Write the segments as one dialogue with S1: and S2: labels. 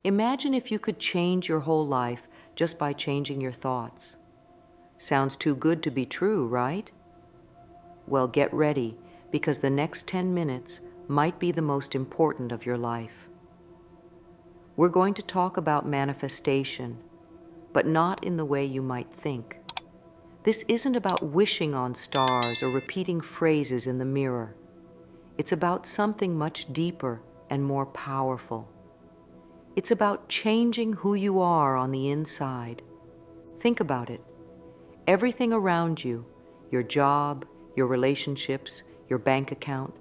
S1: Imagine if you could change your whole life just by changing your thoughts. Sounds too good to be true, right? Well, get ready, because the next 10 minutes might be the most important of your life. We're going to talk about manifestation, but not in the way you might think. This isn't about wishing on stars or repeating phrases in the mirror. It's about something much deeper and more powerful. It's about changing who you are on the inside. Think about it. Everything around you, your job, your relationships, your bank account,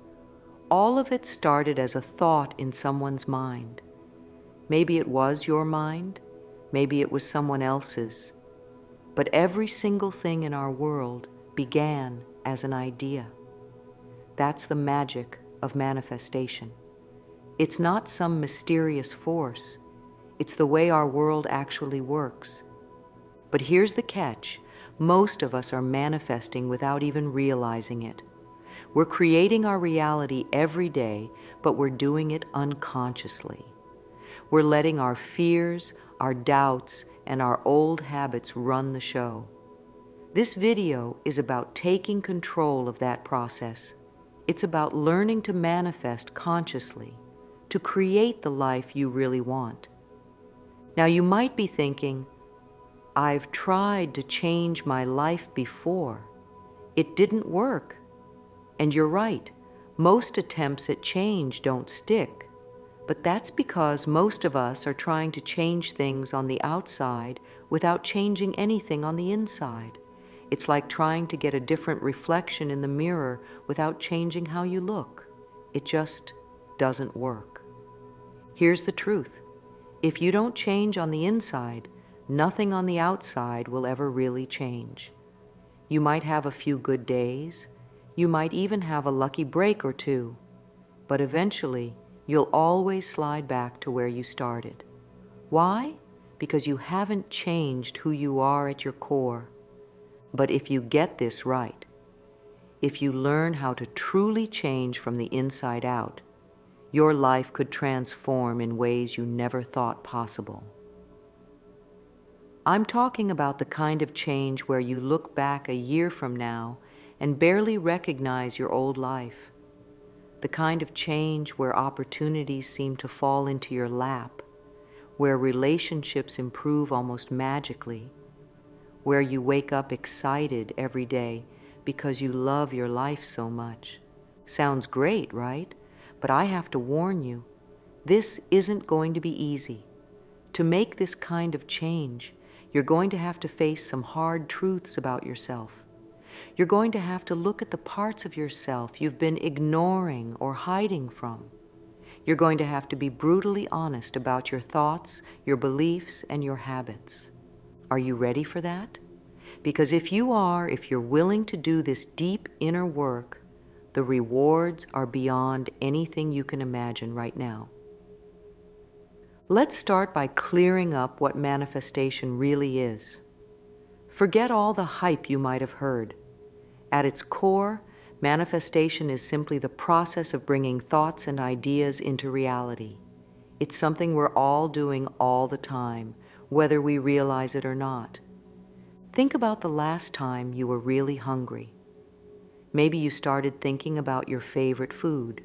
S1: all of it started as a thought in someone's mind. Maybe it was your mind, maybe it was someone else's. But every single thing in our world began as an idea. That's the magic of manifestation. It's not some mysterious force. It's the way our world actually works. But here's the catch. Most of us are manifesting without even realizing it. We're creating our reality every day, but we're doing it unconsciously. We're letting our fears, our doubts, and our old habits run the show. This video is about taking control of that process. It's about learning to manifest consciously, to create the life you really want. Now you might be thinking, I've tried to change my life before. It didn't work. And you're right, most attempts at change don't stick. But that's because most of us are trying to change things on the outside without changing anything on the inside. It's like trying to get a different reflection in the mirror without changing how you look. It just doesn't work. Here's the truth. If you don't change on the inside, nothing on the outside will ever really change. You might have a few good days. You might even have a lucky break or two. But eventually, you'll always slide back to where you started. Why? Because you haven't changed who you are at your core. But if you get this right, if you learn how to truly change from the inside out, your life could transform in ways you never thought possible. I'm talking about the kind of change where you look back a year from now and barely recognize your old life. The kind of change where opportunities seem to fall into your lap, where relationships improve almost magically, where you wake up excited every day because you love your life so much. Sounds great, right? But I have to warn you, this isn't going to be easy. To make this kind of change, you're going to have to face some hard truths about yourself. You're going to have to look at the parts of yourself you've been ignoring or hiding from. You're going to have to be brutally honest about your thoughts, your beliefs, and your habits. Are you ready for that? Because if you're willing to do this deep inner work, the rewards are beyond anything you can imagine right now. Let's start by clearing up what manifestation really is. Forget all the hype you might have heard. At its core, manifestation is simply the process of bringing thoughts and ideas into reality. It's something we're all doing all the time, whether we realize it or not. Think about the last time you were really hungry. Maybe you started thinking about your favorite food.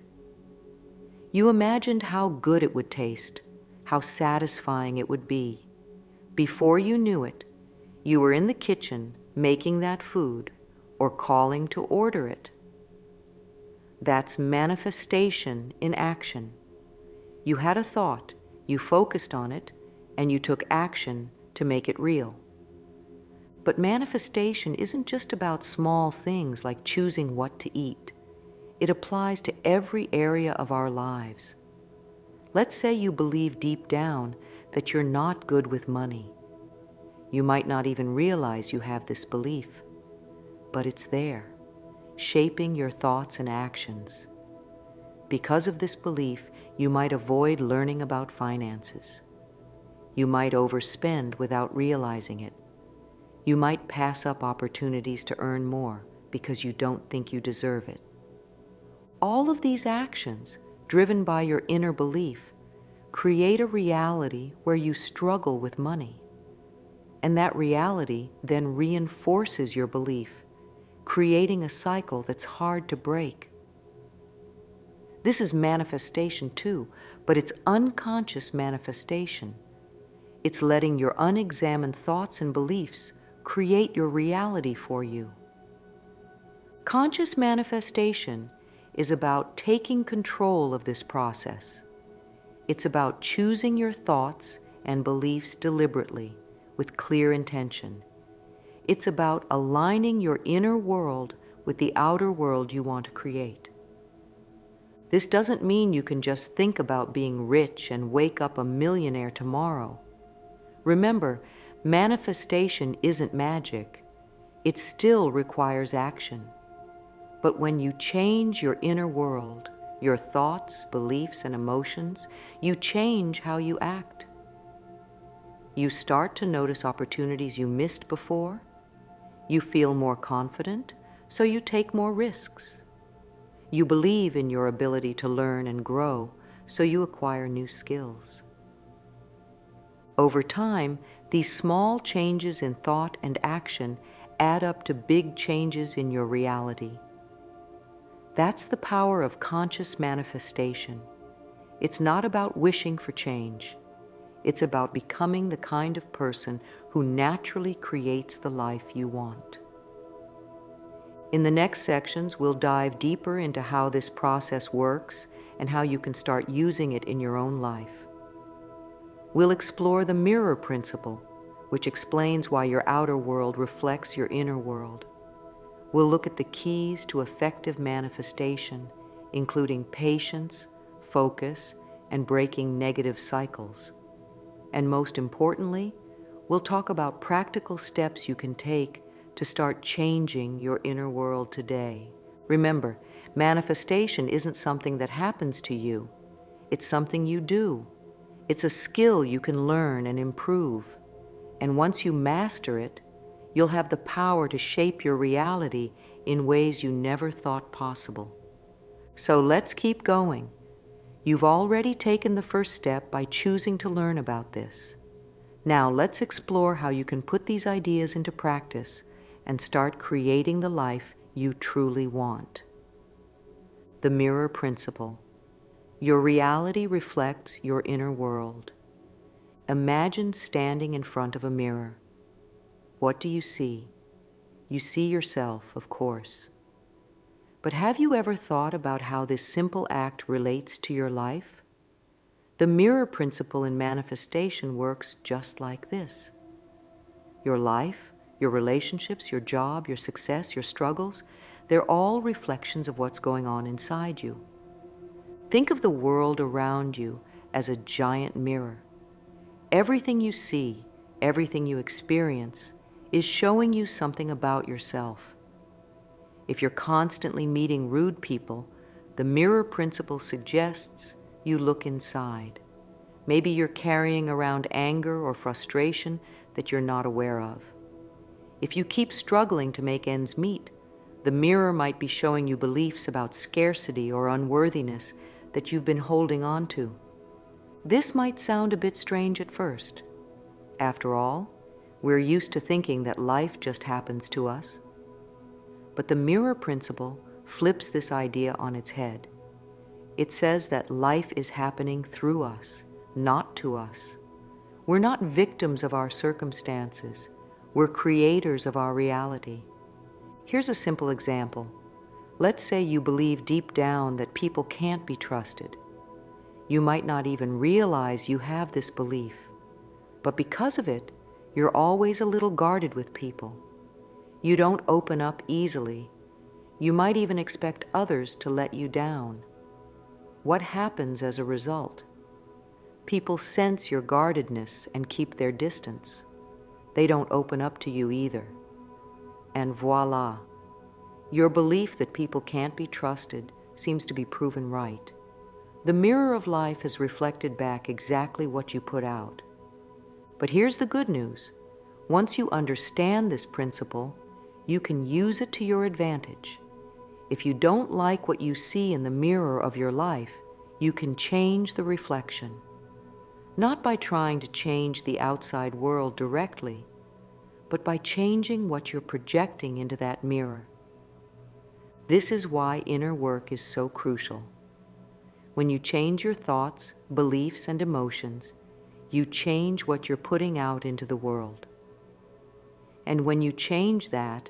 S1: You imagined how good it would taste, how satisfying it would be. Before you knew it, you were in the kitchen making that food or calling to order it. That's manifestation in action. You had a thought, you focused on it, and you took action to make it real. But manifestation isn't just about small things like choosing what to eat. It applies to every area of our lives. Let's say you believe deep down that you're not good with money. You might not even realize you have this belief, but it's there, shaping your thoughts and actions. Because of this belief, you might avoid learning about finances. You might overspend without realizing it. You might pass up opportunities to earn more because you don't think you deserve it. All of these actions, driven by your inner belief, create a reality where you struggle with money. And that reality then reinforces your belief, creating a cycle that's hard to break. This is manifestation too, but it's unconscious manifestation. It's letting your unexamined thoughts and beliefs create your reality for you. Conscious manifestation is about taking control of this process. It's about choosing your thoughts and beliefs deliberately, with clear intention. It's about aligning your inner world with the outer world you want to create. This doesn't mean you can just think about being rich and wake up a millionaire tomorrow. Remember, manifestation isn't magic. It still requires action. But when you change your inner world, your thoughts, beliefs, and emotions, you change how you act. You start to notice opportunities you missed before. You feel more confident, so you take more risks. You believe in your ability to learn and grow, so you acquire new skills. Over time, these small changes in thought and action add up to big changes in your reality. That's the power of conscious manifestation. It's not about wishing for change. It's about becoming the kind of person who naturally creates the life you want. In the next sections, we'll dive deeper into how this process works and how you can start using it in your own life. We'll explore the mirror principle, which explains why your outer world reflects your inner world. We'll look at the keys to effective manifestation, including patience, focus, and breaking negative cycles. And most importantly, we'll talk about practical steps you can take to start changing your inner world today. Remember, manifestation isn't something that happens to you. It's something you do. It's a skill you can learn and improve. And once you master it, you'll have the power to shape your reality in ways you never thought possible. So let's keep going. You've already taken the first step by choosing to learn about this. Now let's explore how you can put these ideas into practice and start creating the life you truly want. The mirror principle. Your reality reflects your inner world. Imagine standing in front of a mirror. What do you see? You see yourself, of course. But have you ever thought about how this simple act relates to your life? The mirror principle in manifestation works just like this. Your life, your relationships, your job, your success, your struggles, they're all reflections of what's going on inside you. Think of the world around you as a giant mirror. Everything you see, everything you experience, is showing you something about yourself. If you're constantly meeting rude people, the mirror principle suggests you look inside. Maybe you're carrying around anger or frustration that you're not aware of. If you keep struggling to make ends meet, the mirror might be showing you beliefs about scarcity or unworthiness that you've been holding on to. This might sound a bit strange at first. After all, we're used to thinking that life just happens to us. But the mirror principle flips this idea on its head. It says that life is happening through us, not to us. We're not victims of our circumstances. We're creators of our reality. Here's a simple example. Let's say you believe deep down that people can't be trusted. You might not even realize you have this belief, but because of it, you're always a little guarded with people. You don't open up easily. You might even expect others to let you down. What happens as a result? People sense your guardedness and keep their distance. They don't open up to you either. And voila, your belief that people can't be trusted seems to be proven right. The mirror of life has reflected back exactly what you put out. But here's the good news. Once you understand this principle, you can use it to your advantage. If you don't like what you see in the mirror of your life, you can change the reflection. not by trying to change the outside world directly, but by changing what you're projecting into that mirror. This is why inner work is so crucial. When you change your thoughts, beliefs, and emotions, you change what you're putting out into the world. And when you change that,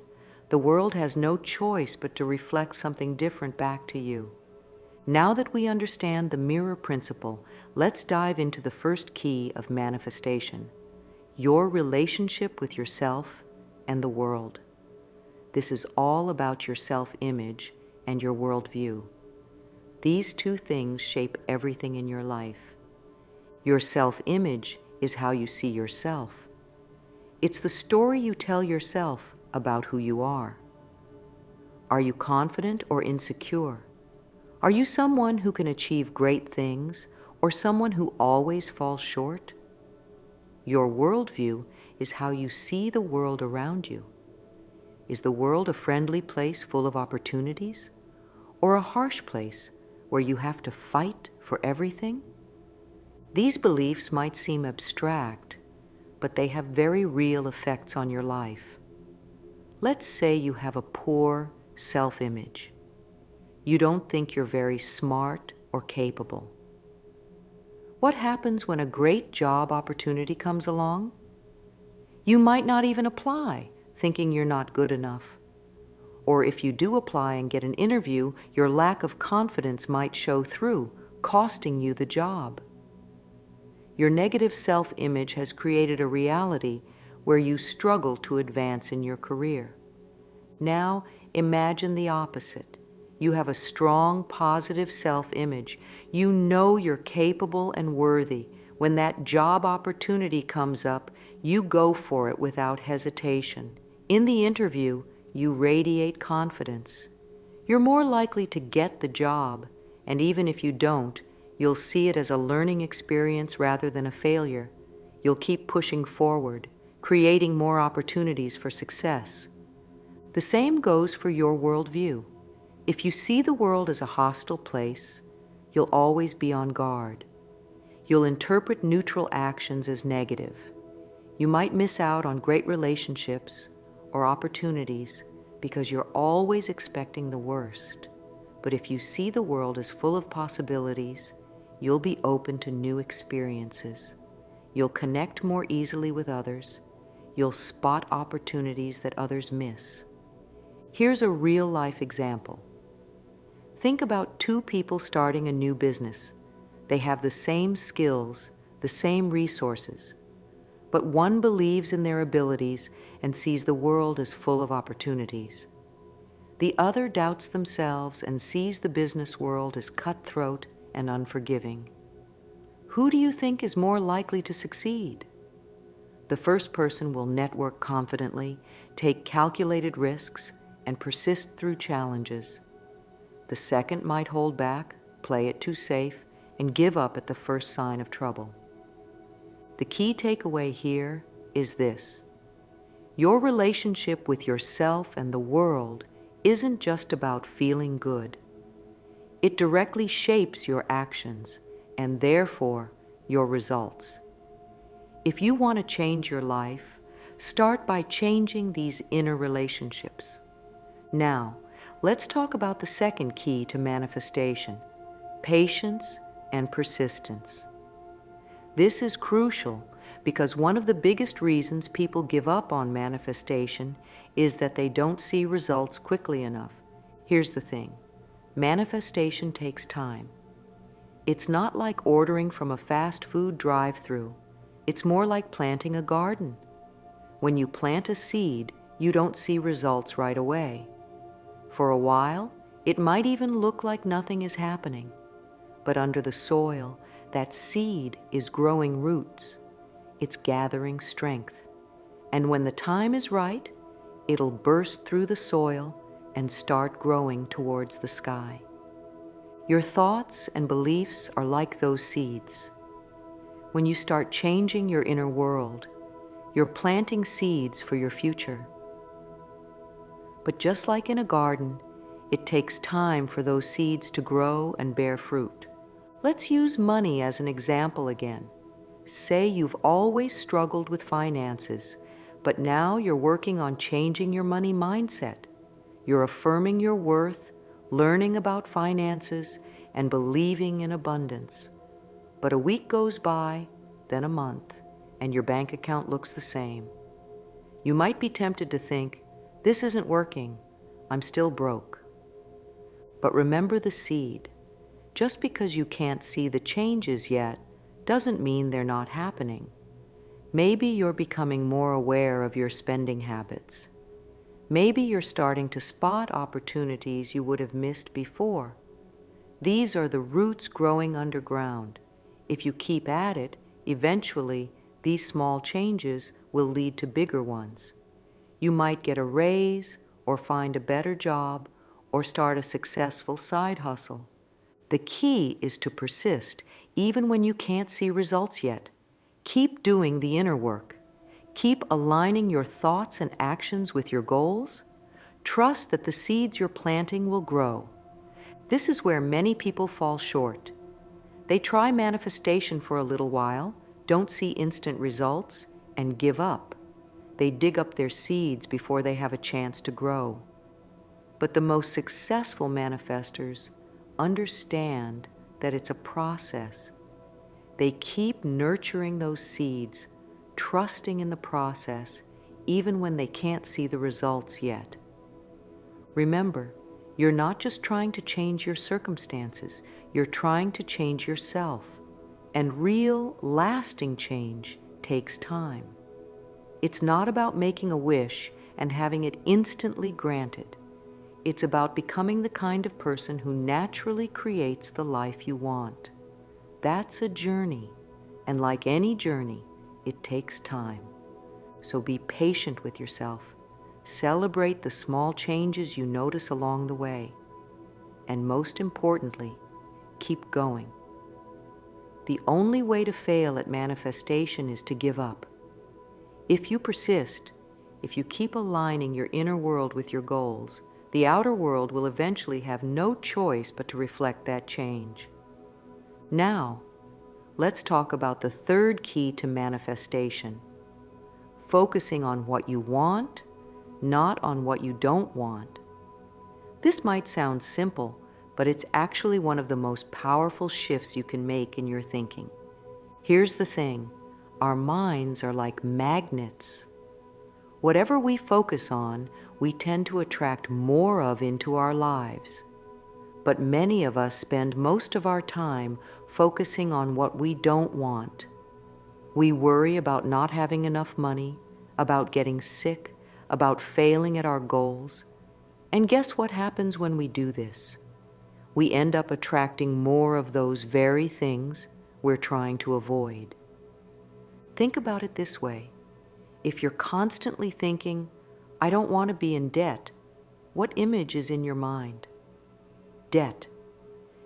S1: the world has no choice but to reflect something different back to you. Now that we understand the mirror principle, let's dive into the first key of manifestation: your relationship with yourself and the world. This is all about your self-image and your worldview. These two things shape everything in your life. Your self-image is how you see yourself. It's the story you tell yourself about who you are. Are you confident or insecure? Are you someone who can achieve great things or someone who always falls short? Your worldview is how you see the world around you. Is the world a friendly place full of opportunities, or a harsh place where you have to fight for everything? These beliefs might seem abstract, but they have very real effects on your life. Let's say you have a poor self-image. You don't think you're very smart or capable. What happens when a great job opportunity comes along? You might not even apply, thinking you're not good enough. Or if you do apply and get an interview, your lack of confidence might show through, costing you the job. Your negative self-image has created a reality where you struggle to advance in your career. Now, imagine the opposite. You have a strong, positive self-image. You know you're capable and worthy. When that job opportunity comes up, you go for it without hesitation. In the interview, you radiate confidence. You're more likely to get the job, and even if you don't, you'll see it as a learning experience rather than a failure. You'll keep pushing forward, creating more opportunities for success. The same goes for your worldview. If you see the world as a hostile place, you'll always be on guard. You'll interpret neutral actions as negative. You might miss out on great relationships or opportunities because you're always expecting the worst. But if you see the world as full of possibilities, you'll be open to new experiences. You'll connect more easily with others. You'll spot opportunities that others miss. Here's a real-life example. Think about two people starting a new business. They have the same skills, the same resources, but one believes in their abilities and sees the world as full of opportunities. The other doubts themselves and sees the business world as cutthroat and unforgiving. Who do you think is more likely to succeed? The first person will network confidently, take calculated risks, and persist through challenges. The second might hold back, play it too safe, and give up at the first sign of trouble. The key takeaway here is this: your relationship with yourself and the world isn't just about feeling good. It directly shapes your actions and therefore your results. If you want to change your life, start by changing these inner relationships. Now, let's talk about the second key to manifestation: patience and persistence. This is crucial because one of the biggest reasons people give up on manifestation is that they don't see results quickly enough. Here's the thing: manifestation takes time. It's not like ordering from a fast food drive-thru. It's more like planting a garden. When you plant a seed, you don't see results right away. For a while, it might even look like nothing is happening. But under the soil, that seed is growing roots. It's gathering strength. And when the time is right, it'll burst through the soil and start growing towards the sky. Your thoughts and beliefs are like those seeds. When you start changing your inner world, you're planting seeds for your future. But just like in a garden, it takes time for those seeds to grow and bear fruit. Let's use money as an example again. Say you've always struggled with finances, but now you're working on changing your money mindset. You're affirming your worth, learning about finances, and believing in abundance. But a week goes by, then a month, and your bank account looks the same. You might be tempted to think, this isn't working, I'm still broke. But remember the seed. Just because you can't see the changes yet doesn't mean they're not happening. Maybe you're becoming more aware of your spending habits. Maybe you're starting to spot opportunities you would have missed before. These are the roots growing underground. If you keep at it, eventually these small changes will lead to bigger ones. You might get a raise, or find a better job, or start a successful side hustle. The key is to persist even when you can't see results yet. Keep doing the inner work. Keep aligning your thoughts and actions with your goals. Trust that the seeds you're planting will grow. This is where many people fall short. They try manifestation for a little while, don't see instant results, and give up. They dig up their seeds before they have a chance to grow. But the most successful manifestors understand that it's a process. They keep nurturing those seeds, trusting in the process, even when they can't see the results yet. Remember, you're not just trying to change your circumstances, you're trying to change yourself. And real, lasting change takes time. It's not about making a wish and having it instantly granted. It's about becoming the kind of person who naturally creates the life you want. That's a journey, and like any journey, it takes time. So be patient with yourself. Celebrate the small changes you notice along the way. And most importantly, keep going. The only way to fail at manifestation is to give up. If you persist, if you keep aligning your inner world with your goals, the outer world will eventually have no choice but to reflect that change. Now, let's talk about the third key to manifestation: focusing on what you want, not on what you don't want. This might sound simple, but it's actually one of the most powerful shifts you can make in your thinking. Here's the thing: our minds are like magnets. Whatever we focus on, we tend to attract more of into our lives. But many of us spend most of our time focusing on what we don't want. We worry about not having enough money, about getting sick, about failing at our goals. And guess what happens when we do this? We end up attracting more of those very things we're trying to avoid. Think about it this way. If you're constantly thinking, I don't want to be in debt, what image is in your mind? Debt.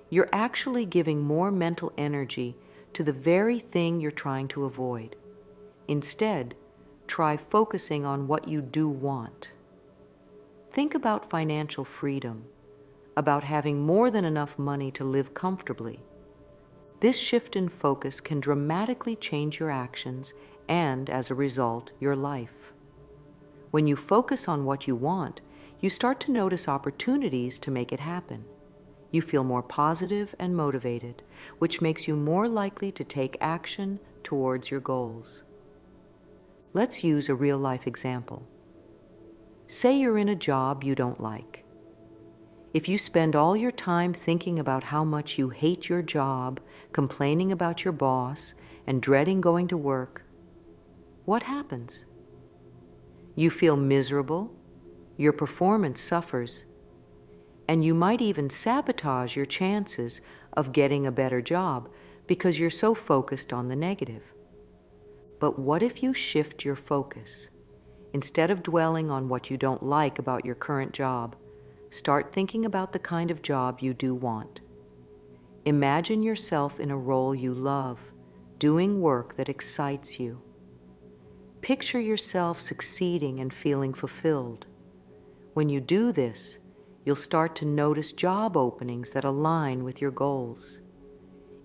S1: You're actually giving more mental energy to the very thing you're trying to avoid. Instead, try focusing on what you do want. Think about financial freedom, about having more than enough money to live comfortably. This shift in focus can dramatically change your actions and, as a result, your life. When you focus on what you want, you start to notice opportunities to make it happen. You feel more positive and motivated, which makes you more likely to take action towards your goals. Let's use a real-life example. Say you're in a job you don't like. If you spend all your time thinking about how much you hate your job, complaining about your boss, and dreading going to work, what happens? You feel miserable, your performance suffers, and you might even sabotage your chances of getting a better job because you're so focused on the negative. But what if you shift your focus? Instead of dwelling on what you don't like about your current job, start thinking about the kind of job you do want. Imagine yourself in a role you love, doing work that excites you. Picture yourself succeeding and feeling fulfilled. When you do this, you'll start to notice job openings that align with your goals.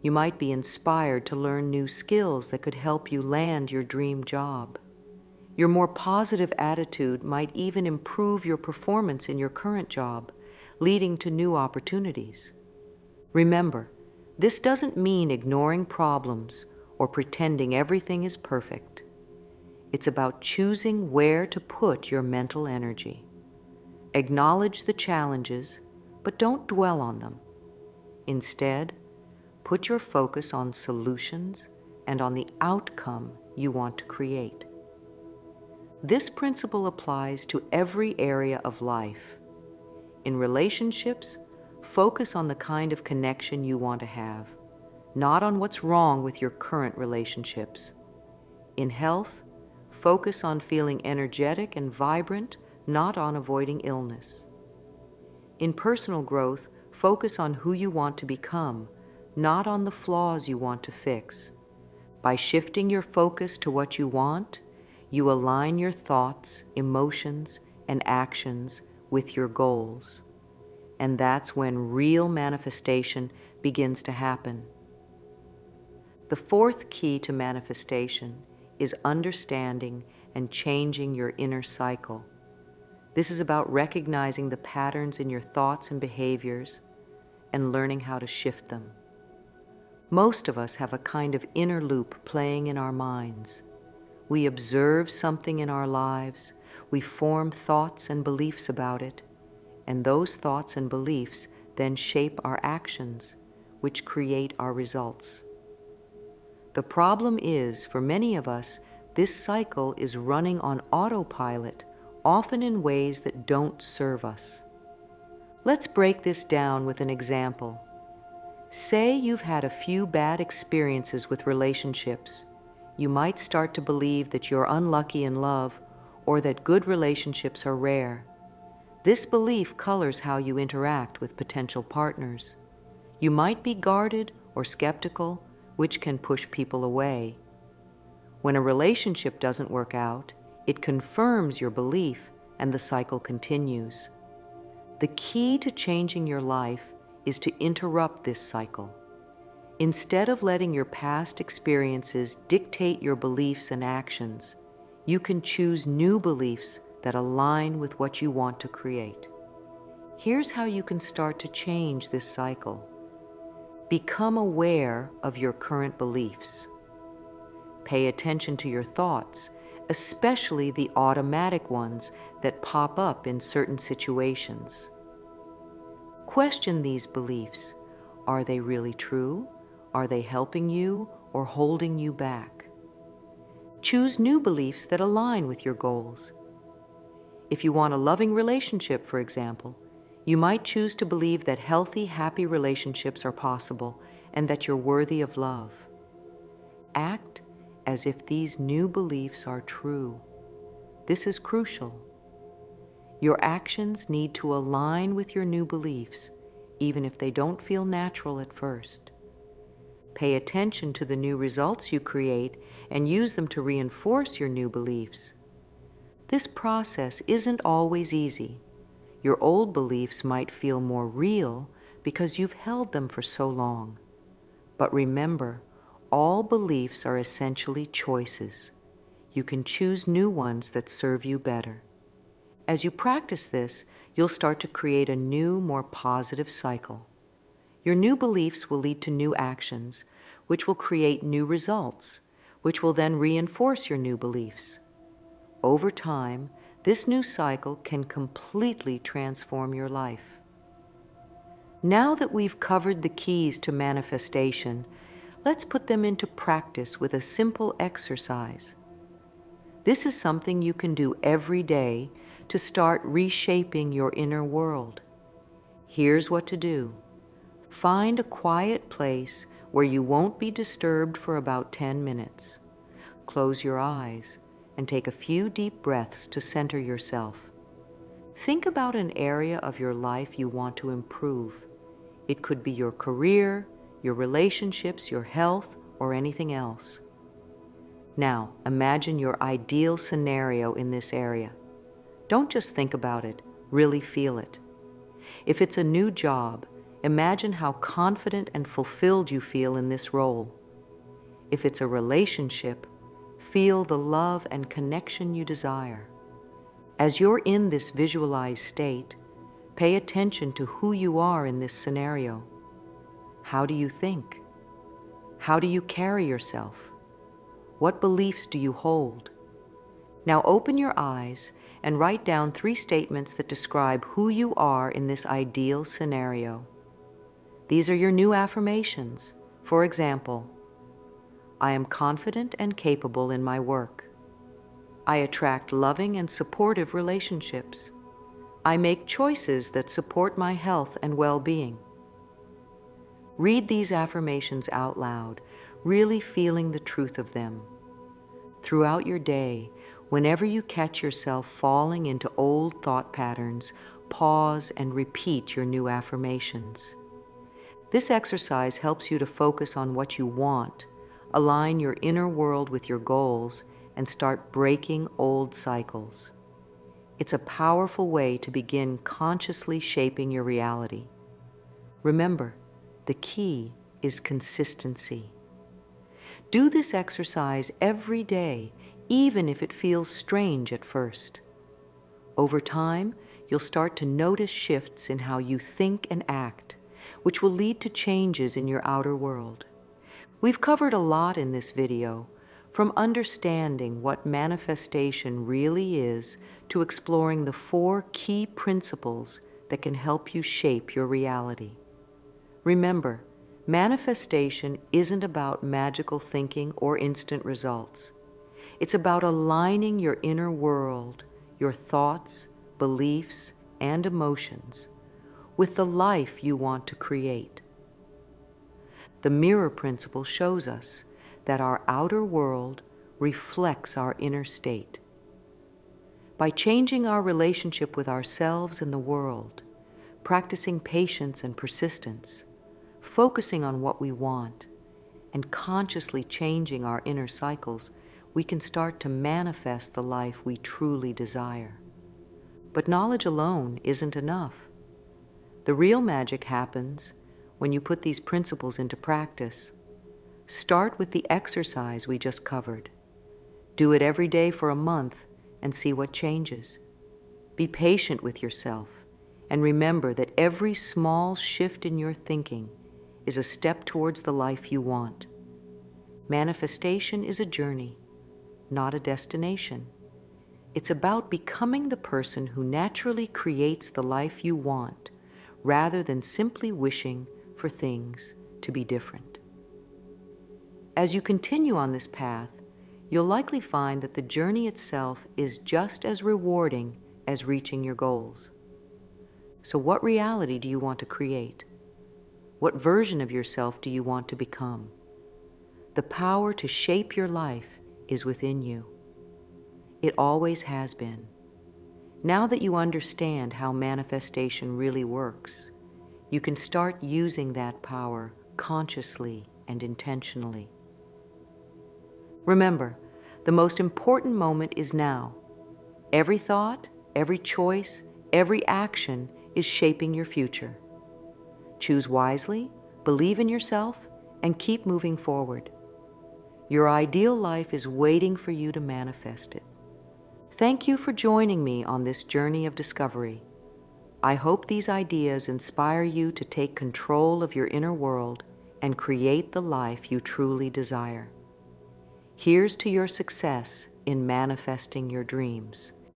S1: You might be inspired to learn new skills that could help you land your dream job. Your more positive attitude might even improve your performance in your current job, leading to new opportunities. Remember, this doesn't mean ignoring problems or pretending everything is perfect. It's about choosing where to put your mental energy. Acknowledge the challenges, but don't dwell on them. Instead, put your focus on solutions and on the outcome you want to create. This principle applies to every area of life. In relationships, focus on the kind of connection you want to have, not on what's wrong with your current relationships. In health, focus on feeling energetic and vibrant, not on avoiding illness. In personal growth, focus on who you want to become, not on the flaws you want to fix. By shifting your focus to what you want, you align your thoughts, emotions, and actions with your goals. And that's when real manifestation begins to happen. The fourth key to manifestation is understanding and changing your inner cycle. This is about recognizing the patterns in your thoughts and behaviors and learning how to shift them. Most of us have a kind of inner loop playing in our minds. We observe something in our lives, we form thoughts and beliefs about it, and those thoughts and beliefs then shape our actions, which create our results. The problem is, for many of us, this cycle is running on autopilot, often in ways that don't serve us. Let's break this down with an example. Say you've had a few bad experiences with relationships. You might start to believe that you're unlucky in love or that good relationships are rare. This belief colors how you interact with potential partners. You might be guarded or skeptical, which can push people away. When a relationship doesn't work out, it confirms your belief and the cycle continues. The key to changing your life is to interrupt this cycle. Instead of letting your past experiences dictate your beliefs and actions, you can choose new beliefs that align with what you want to create. Here's how you can start to change this cycle. Become aware of your current beliefs. Pay attention to your thoughts, especially the automatic ones that pop up in certain situations. Question these beliefs. Are they really true? Are they helping you or holding you back? Choose new beliefs that align with your goals. If you want a loving relationship, for example, you might choose to believe that healthy, happy relationships are possible and that you're worthy of love. Act as if these new beliefs are true. This is crucial. Your actions need to align with your new beliefs, even if they don't feel natural at first. Pay attention to the new results you create and use them to reinforce your new beliefs. This process isn't always easy. Your old beliefs might feel more real because you've held them for so long. But remember, all beliefs are essentially choices. You can choose new ones that serve you better. As you practice this, you'll start to create a new, more positive cycle. Your new beliefs will lead to new actions, which will create new results, which will then reinforce your new beliefs. Over time, this new cycle can completely transform your life. Now that we've covered the keys to manifestation, let's put them into practice with a simple exercise. This is something you can do every day to start reshaping your inner world. Here's what to do. Find a quiet place where you won't be disturbed for about 10 minutes. Close your eyes and take a few deep breaths to center yourself. Think about an area of your life you want to improve. It could be your career, your relationships, your health, or anything else. Now, imagine your ideal scenario in this area. Don't just think about it, really feel it. If it's a new job, Imagine how confident and fulfilled you feel in this role. If it's a relationship, feel the love and connection you desire. As you're in this visualized state, pay attention to who you are in this scenario. How do you think? How do you carry yourself? What beliefs do you hold? Now open your eyes and write down 3 statements that describe who you are in this ideal scenario. These are your new affirmations. For example, I am confident and capable in my work. I attract loving and supportive relationships. I make choices that support my health and well-being. Read these affirmations out loud, really feeling the truth of them. Throughout your day, whenever you catch yourself falling into old thought patterns, pause and repeat your new affirmations. This exercise helps you to focus on what you want, align your inner world with your goals, and start breaking old cycles. It's a powerful way to begin consciously shaping your reality. Remember, the key is consistency. Do this exercise every day, even if it feels strange at first. Over time, you'll start to notice shifts in how you think and act, which will lead to changes in your outer world. We've covered a lot in this video, from understanding what manifestation really is to exploring the 4 key principles that can help you shape your reality. Remember, manifestation isn't about magical thinking or instant results. It's about aligning your inner world, your thoughts, beliefs, and emotions with the life you want to create. The mirror principle shows us that our outer world reflects our inner state. By changing our relationship with ourselves and the world, practicing patience and persistence, focusing on what we want, and consciously changing our inner cycles, we can start to manifest the life we truly desire. But knowledge alone isn't enough. The real magic happens when you put these principles into practice. Start with the exercise we just covered. Do it every day for a month and see what changes. Be patient with yourself and remember that every small shift in your thinking is a step towards the life you want. Manifestation is a journey, not a destination. It's about becoming the person who naturally creates the life you want, rather than simply wishing for things to be different. As you continue on this path, you'll likely find that the journey itself is just as rewarding as reaching your goals. So what reality do you want to create? What version of yourself do you want to become? The power to shape your life is within you. It always has been. Now that you understand how manifestation really works, you can start using that power consciously and intentionally. Remember, the most important moment is now. Every thought, every choice, every action is shaping your future. Choose wisely, believe in yourself, and keep moving forward. Your ideal life is waiting for you to manifest it. Thank you for joining me on this journey of discovery. I hope these ideas inspire you to take control of your inner world and create the life you truly desire. Here's to your success in manifesting your dreams.